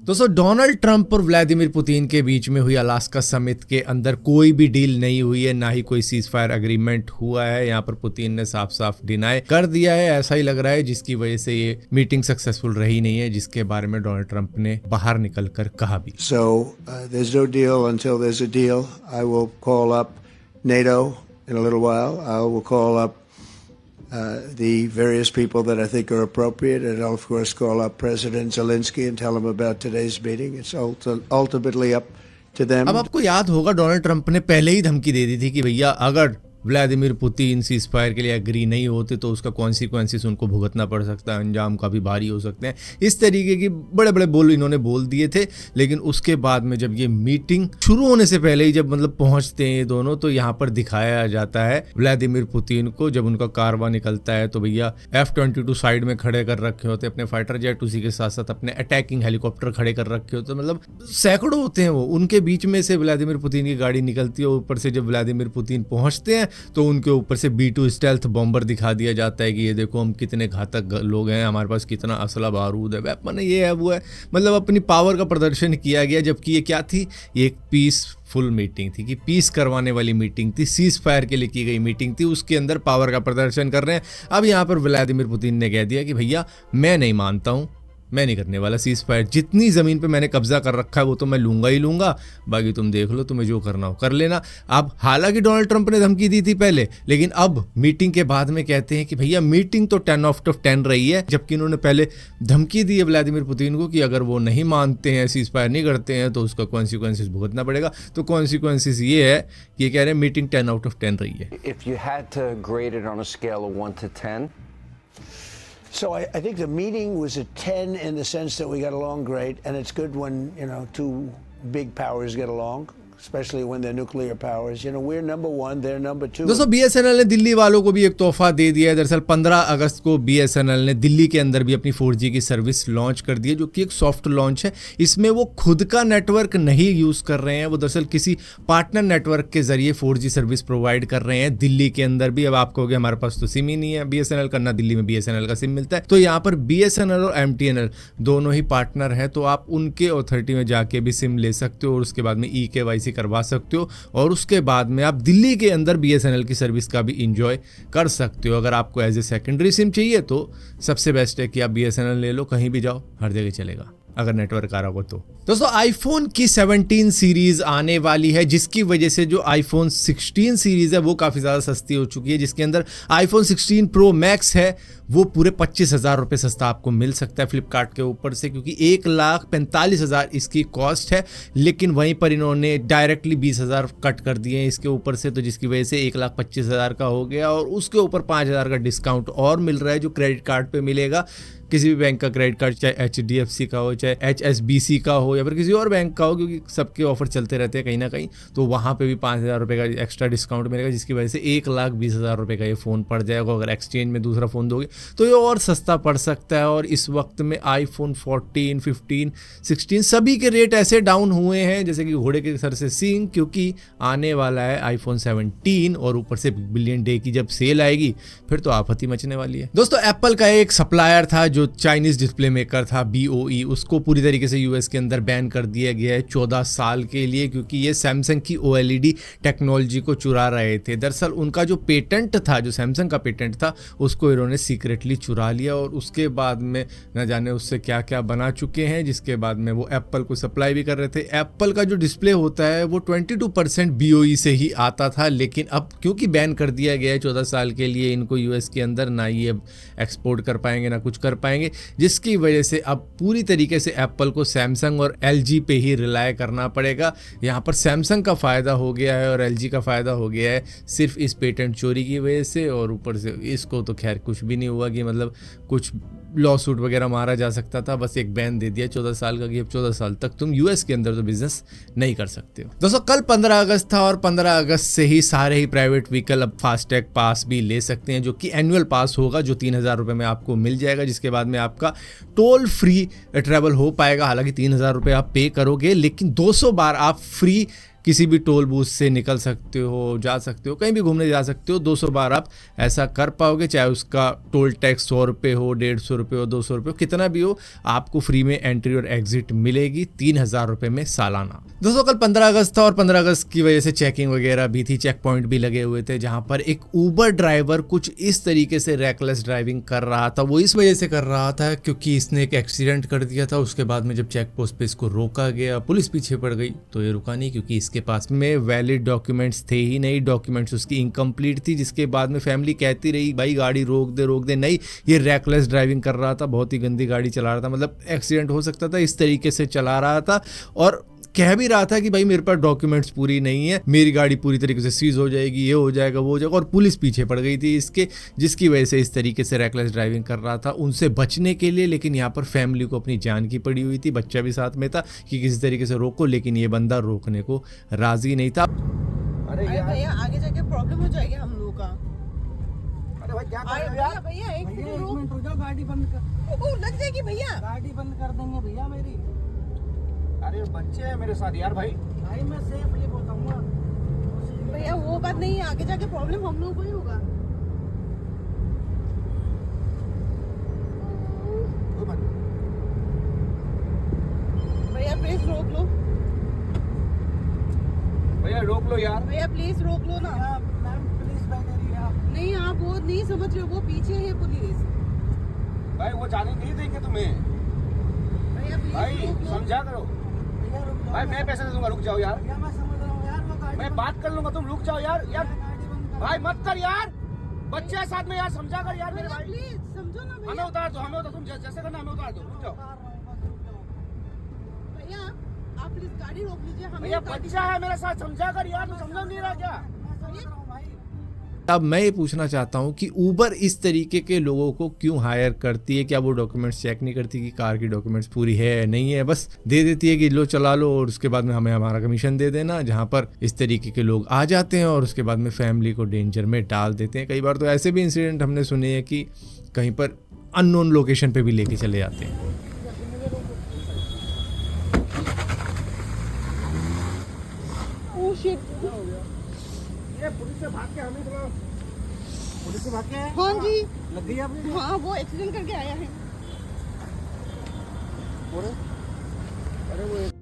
दोस्तों Donald Trump और Vladimir Putin के बीच में हुई अलास्का समिट के अंदर कोई भी डील नहीं हुई है, ना ही कोई सीज फायर एग्रीमेंट हुआ है। यहाँ पर पुतिन ने साफ साफ डिनाई कर दिया है, ऐसा ही लग रहा है, जिसकी वजह से ये मीटिंग सक्सेसफुल रही नहीं है, जिसके बारे में डोनाल्ड ट्रंप ने बाहर निकलकर कहा भी। So there's no deal until there's a deal. I will call up NATO in a little while. I will call up the various people that I think are appropriate, and I'll of course call up President Zelensky and tell him about today's meeting. It's ultimately up to them. अब आपको याद होगा Donald Trump ने पहले ही धमकी दे दी थी कि भैया अगर व्लादिमीर पुतिन सीज फायर के लिए एग्री नहीं होते तो उसका कॉन्सिक्वेंसेस उनको भुगतना पड़ सकता है, अंजाम काफ़ी भारी हो सकते हैं। इस तरीके की बड़े बड़े बोल इन्होंने बोल दिए थे। लेकिन उसके बाद में जब ये मीटिंग शुरू होने से पहले ही जब पहुंचते हैं ये दोनों, तो यहाँ पर दिखाया जाता है व्लादिमीर पुतिन को, जब उनका कारवा निकलता है तो भैया F-22 साइड में खड़े कर रखे होते, अपने फाइटर जेट, उसी के साथ साथ अपने अटैकिंग हेलीकॉप्टर खड़े कर रखे होते, मतलब सैकड़ों होते हैं वो। उनके बीच में से व्लादिमीर पुतिन की गाड़ी निकलती है, ऊपर से जब व्लादिमीर पुतिन पहुंचते हैं तो उनके ऊपर से B-2 स्टेल्थ बॉम्बर दिखा दिया जाता है कि ये देखो हम कितने घातक लोग हैं, हमारे पास कितना असला बारूद है, वेपन है, ये है वो है, मतलब अपनी पावर का प्रदर्शन किया गया। जबकि ये क्या थी, ये एक पीसफुल मीटिंग थी, कि पीस करवाने वाली मीटिंग थी, सीज फायर के लिए की गई मीटिंग थी, उसके अंदर पावर का प्रदर्शन कर रहे हैं। अब यहाँ पर व्लादिमीर पुतिन ने कह दिया कि भैया मैं नहीं मानता हूँ, मैं नहीं करने वाला सीज फायर, जितनी ज़मीन पे मैंने कब्जा कर रखा है वो तो मैं लूंगा ही लूंगा, बाकी तुम देख लो, तुम्हें जो करना हो कर लेना। अब हालांकि डोनाल्ड ट्रंप ने धमकी दी थी पहले, लेकिन अब मीटिंग के बाद में कहते हैं कि भैया मीटिंग तो 10 आउट ऑफ 10 रही है, जबकि उन्होंने पहले धमकी दी है व्लादिमीर पुतिन को कि अगर वो नहीं मानते हैं, सीज फायर नहीं करते हैं तो उसका कॉन्सिक्वेंसेस भुगतना पड़ेगा। तो कॉन्सिक्वेंसेस ये है कि ये कह रहे हैं मीटिंग 10 आउट ऑफ 10 रही है। If you had to grade it on a scale of 1 to 10, So I think the meeting was a 10 in the sense that we got along great, and it's good when, two big powers get along, especially when they're nuclear powers. We're number one, they're number two. दोस्तों BSNL ने दिल्ली वालों को भी एक तोहफा दे दिया है। दरअसल 15 अगस्त को BSNL ने दिल्ली के अंदर भी अपनी 4G की सर्विस लॉन्च कर दी है, जो कि एक सॉफ्ट लॉन्च है। इसमें वो खुद का नेटवर्क नहीं यूज़ कर रहे हैं, वो दरअसल किसी पार्टनर नेटवर्क के जरिए 4G सर्विस प्रोवाइड कर रहे हैं दिल्ली के अंदर भी। अब आप कहोगे हमारे पास तो सिम ही नहीं है BSNL का, ना दिल्ली में BSNL का सिम मिलता है। तो यहाँ पर BSNL और MTNL दोनों ही पार्टनर हैं, तो आप उनके अथॉरिटी में जाके भी सिम ले सकते हो और उसके बाद में eKYC करवा सकते हो, और उसके बाद में आप दिल्ली के अंदर BSNL की सर्विस का भी इंजॉय कर सकते हो। अगर आपको एज ए सेकेंडरी सिम चाहिए तो सबसे बेस्ट है कि आप BSNL ले लो, कहीं भी जाओ हर जगह चलेगा अगर नेटवर्क आ रहा हो तो। दोस्तों आईफोन की 17 सीरीज आने वाली है, जिसकी वजह से जो आईफोन 16 सीरीज है वो काफ़ी ज़्यादा सस्ती हो चुकी है, जिसके अंदर आईफोन 16 प्रो मैक्स है वो पूरे 25,000 रुपये सस्ता आपको मिल सकता है फ्लिपकार्ट के ऊपर से, क्योंकि 1,45,000 इसकी कॉस्ट है। लेकिन वहीं पर इन्होंने डायरेक्टली 20,000 कट कर दिए हैं इसके ऊपर से, तो जिसकी वजह से 1,25,000 का हो गया, और उसके ऊपर 5,000 का डिस्काउंट और मिल रहा है जो क्रेडिट कार्ड पे मिलेगा। किसी भी बैंक का क्रेडिट कार्ड, चाहे HDFC का हो, चाहे HSBC का हो, या फिर किसी और बैंक का हो, क्योंकि सबके ऑफर चलते रहते हैं कहीं ना कहीं, तो वहाँ पे भी 5,000 रुपये का एक्स्ट्रा डिस्काउंट मिलेगा, जिसकी वजह से 1,20,000 रुपये का ये फ़ोन पड़ जाएगा। अगर एक्सचेंज में दूसरा फ़ोन दोगे तो ये और सस्ता पड़ सकता है। और इस वक्त में आईफोन 14, 15, 16 सभी के रेट ऐसे डाउन हुए हैं जैसे कि घोड़े के सर से सींग, क्योंकि आने वाला है आईफोन 17, और ऊपर से बिलियन डे की जब सेल आएगी फिर तो आफत ही मचने वाली है। दोस्तों एप्पल का एक सप्लायर था जो चाइनीज डिस्प्ले मेकर था BOE, उसको पूरी तरीके से US के अंदर बैन कर दिया गया है 14 साल के लिए, क्योंकि ये सैमसंग की OLED टेक्नोलॉजी को चुरा रहे थे। दरअसल उनका जो पेटेंट था, जो सैमसंग का पेटेंट था, उसको इन्होंने सीक्रेटली चुरा लिया, और उसके बाद में न जाने उससे क्या क्या बना चुके हैं, जिसके बाद में वो एप्पल को सप्लाई भी कर रहे थे। एप्पल का जो डिस्प्ले होता है वो 22% BOE से ही आता था, लेकिन अब क्योंकि बैन कर दिया गया है 14 साल के लिए इनको US के अंदर, ना ये एक्सपोर्ट कर पाएंगे ना कुछ कर पाएंगे, जिसकी वजह से अब पूरी तरीके से एप्पल को सैमसंग और LG पे ही रिलाय करना पड़ेगा। यहाँ पर सैमसंग का फ़ायदा हो गया है और LG का फ़ायदा हो गया है सिर्फ इस पेटेंट चोरी की वजह से, और ऊपर से इसको तो खैर कुछ भी नहीं हुआ कि मतलब कुछ लॉ सूट वगैरह मारा जा सकता था, बस एक बैन दे दिया 14 साल का कि अब 14 साल तक तुम US के अंदर तो बिजनेस नहीं कर सकते हो। दोस्तों कल 15 अगस्त था, और 15 अगस्त से ही सारे ही प्राइवेट व्हीकल अब फास्टैग पास भी ले सकते हैं, जो कि एनुअल पास होगा, जो 3,000 रुपये में आपको मिल जाएगा, जिसके बाद में आपका टोल फ्री ट्रैवल हो पाएगा। हालांकि 3,000 रुपये आप पे करोगे, लेकिन 200 बार आप फ्री किसी भी टोल बूथ से निकल सकते हो, जा सकते हो, कहीं भी घूमने जा सकते हो। 200 बार आप ऐसा कर पाओगे, चाहे उसका टोल टैक्स 100 रुपये हो, 150 रुपये हो, 200 रुपये हो, कितना भी हो, आपको फ्री में एंट्री और एग्जिट मिलेगी 3000 रुपये में सालाना। दोस्तों कल 15 अगस्त था और 15 अगस्त की वजह से चेकिंग वगैरह भी थी, चेक पॉइंट भी लगे हुए थे, जहां पर एक ऊबर ड्राइवर कुछ इस तरीके से रैकलेस ड्राइविंग कर रहा था। वो इस वजह से कर रहा था क्योंकि इसने एक एक्सीडेंट कर दिया था। उसके बाद में जब चेक पोस्ट पे इसको रोका गया, पुलिस पीछे पड़ गई, तो ये रुका नहीं क्योंकि इसके पास में वैलिड डॉक्यूमेंट्स थे ही नहीं, डॉक्यूमेंट्स उसकी इनकम्प्लीट थी। जिसके बाद में फैमिली कहती रही भाई गाड़ी रोक दे, नहीं ये रैकलेस ड्राइविंग कर रहा था, बहुत ही गंदी गाड़ी चला रहा था, मतलब एक्सीडेंट हो सकता था, इस तरीके से चला रहा था और कह भी रहा था कि भाई मेरे पास डॉक्यूमेंट्स पूरी नहीं है, मेरी गाड़ी पूरी तरीके से सीज हो जाएगी, ये हो जाएगा, वो हो जाएगा, और पुलिस पीछे पड़ गई थी इसके, जिसकी वजह से इस तरीके से रैकलेस ड्राइविंग कर रहा था उनसे बचने के लिए। लेकिन यहाँ पर फैमिली को अपनी जान की पड़ी हुई थी, बच्चा भी साथ में था कि किसी तरीके से रोको, लेकिन ये बंदा रोकने को राजी नहीं था। अरे भैया आगे जाके प्रॉब्लम हो जाएगी हम लोगों का। अरे भाई क्या कर अरे रहे हो यार? भैया एक भैया सेकंड एक रुक। मिनट रुक जाओ, गाड़ी बंद कर। ओ लग जाएगी भैया। गाड़ी बंद कर देंगे भैया मेरी। अरे बच्चे हैं मेरे साथ यार भाई। भाई मैं सेफली बताऊंगा। भैया वो बात नहीं है, आगे जाके प्रॉब्लम हम लोगों को ही होगा। कोई बात नहीं। भैया प्लीज रोक लो। भैया रोक लो यार। भैया प्लीज रोक लो ना। मैम पुलिस बैठ रही है। नहीं आप वो नहीं समझ रहे हो, वो पीछे है पुलिस। भाई वो जाने नहीं देंगे तुम्हें। भैया भाई प्लीज रोक लो। समझा करो। भैया रुक जाओ। भाई मैं पैसे दे दूंगा, रुक जाओ यार। भैया मैं समझ रहा हूँ यार, वो गाड़ी मैं बात कर लूंगा, तुम रुक जाओ यार। यार भाई मत कर यार, बच्चे हैं साथ में यार, समझा कर यार मेरे भैया भाई। प्लीज समझो ना हमें भैया। उतार दो, हमें उतार, तुम जैसे करना हमें उतार दो, रुक जाओ। भैया आप प्लीज गाड़ी रोक लीजिए। हमें भैया गाड़ी- बच्चा है मेरे साथ, समझा कर यार, तू समझ नहीं रहा क्या? अब मैं ये पूछना चाहता हूँ कि ऊबर इस तरीके के लोगों को क्यों हायर करती है? क्या वो डॉक्यूमेंट्स चेक नहीं करती कि कार की डॉक्यूमेंट्स पूरी है नहीं है, बस दे देती है कि लो चला लो और उसके बाद में हमें हमारा कमीशन दे देना, जहाँ पर इस तरीके के लोग आ जाते हैं और उसके बाद में फैमिली को डेंजर में डाल देते हैं। कई बार तो ऐसे भी इंसिडेंट हमने सुने हैं कि कहीं पर अननोन लोकेशन पे भी लेके चले जाते हैं। Oh shit. ये पुलिस से भाग के हमें तो पुलिस से भाग के आए? हाँ जी। लग गई आपने? हाँ वो एक्सीडेंट करके आया है। अरे वो